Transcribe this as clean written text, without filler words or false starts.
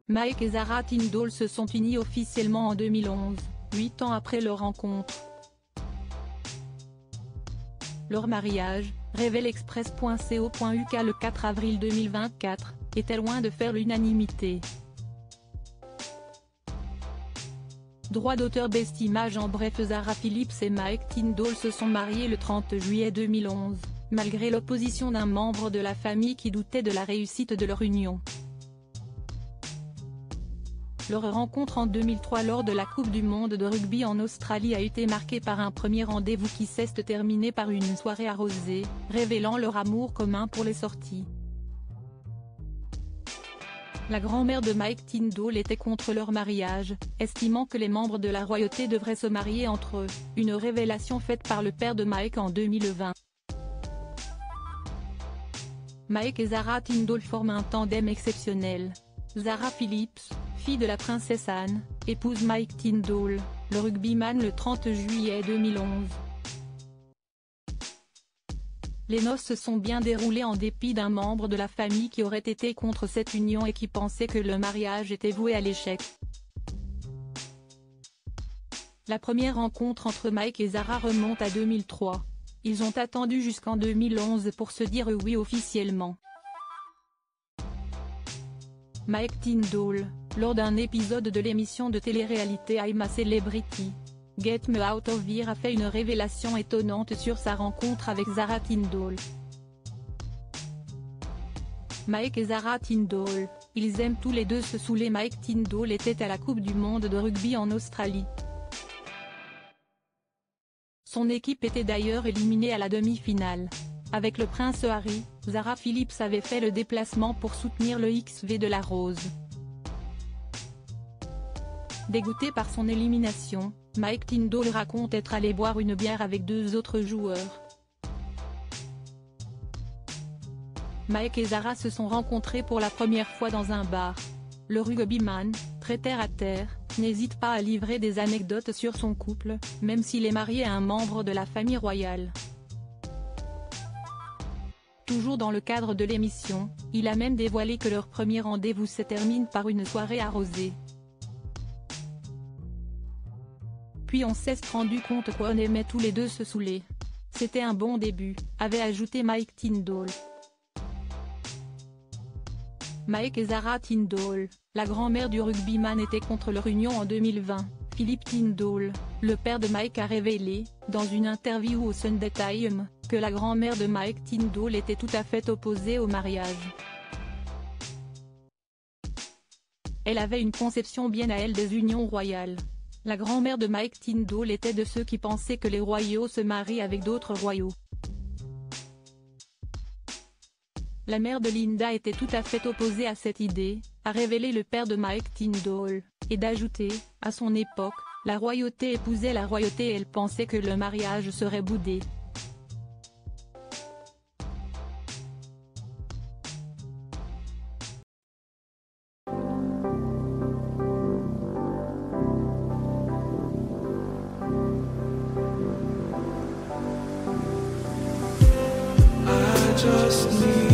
Mike et Zara Tindall se sont unis officiellement en 2011, 8 ans après leur rencontre. Leur mariage, révèle Express.co.uk le 4 avril 2024, était loin de faire l'unanimité. Droit d'auteur Best Image. En bref, Zara Phillips et Mike Tindall se sont mariés le 30 juillet 2011, malgré l'opposition d'un membre de la famille qui doutait de la réussite de leur union. Leur rencontre en 2003 lors de la Coupe du monde de rugby en Australie a été marquée par un premier rendez-vous qui s'est terminé par une soirée arrosée, révélant leur amour commun pour les sorties. La grand-mère de Mike Tindall était contre leur mariage, estimant que les membres de la royauté devraient se marier entre eux, une révélation faite par le père de Mike en 2020. Mike et Zara Tindall forment un tandem exceptionnel. Zara Phillips, fille de la princesse Anne, épouse Mike Tindall, le rugbyman le 30 juillet 2011. Les noces se sont bien déroulées en dépit d'un membre de la famille qui aurait été contre cette union et qui pensait que le mariage était voué à l'échec. La première rencontre entre Mike et Zara remonte à 2003. Ils ont attendu jusqu'en 2011 pour se dire oui officiellement. Mike Tindall, lors d'un épisode de l'émission de télé-réalité I'm a Celebrity, Get Me Out of Here, a fait une révélation étonnante sur sa rencontre avec Zara Tindall. Mike et Zara Tindall, ils aiment tous les deux se saouler. Mike Tindall était à la Coupe du monde de rugby en Australie. Son équipe était d'ailleurs éliminée à la demi-finale. Avec le prince Harry, Zara Phillips avait fait le déplacement pour soutenir le XV de la Rose. Dégoûté par son élimination, Mike Tindall raconte être allé boire une bière avec deux autres joueurs. Mike et Zara se sont rencontrés pour la première fois dans un bar. Le rugbyman, très terre à terre, n'hésite pas à livrer des anecdotes sur son couple, même s'il est marié à un membre de la famille royale. Toujours dans le cadre de l'émission, il a même dévoilé que leur premier rendez-vous se termine par une soirée arrosée. Puis on s'est rendu compte qu'on aimait tous les deux se saouler. C'était un bon début, avait ajouté Mike Tindall. Mike et Zara Tindall, la grand-mère du rugbyman, était contre leur union en 2020. Philip Tindall, le père de Mike, a révélé, dans une interview au Sunday Times, que la grand-mère de Mike Tindall était tout à fait opposée au mariage. Elle avait une conception bien à elle des unions royales. La grand-mère de Mike Tindall était de ceux qui pensaient que les royaux se marient avec d'autres royaux. La mère de Linda était tout à fait opposée à cette idée, a révélé le père de Mike Tindall, et d'ajouter, à son époque, la royauté épousait la royauté et elle pensait que le mariage serait boudé. Just need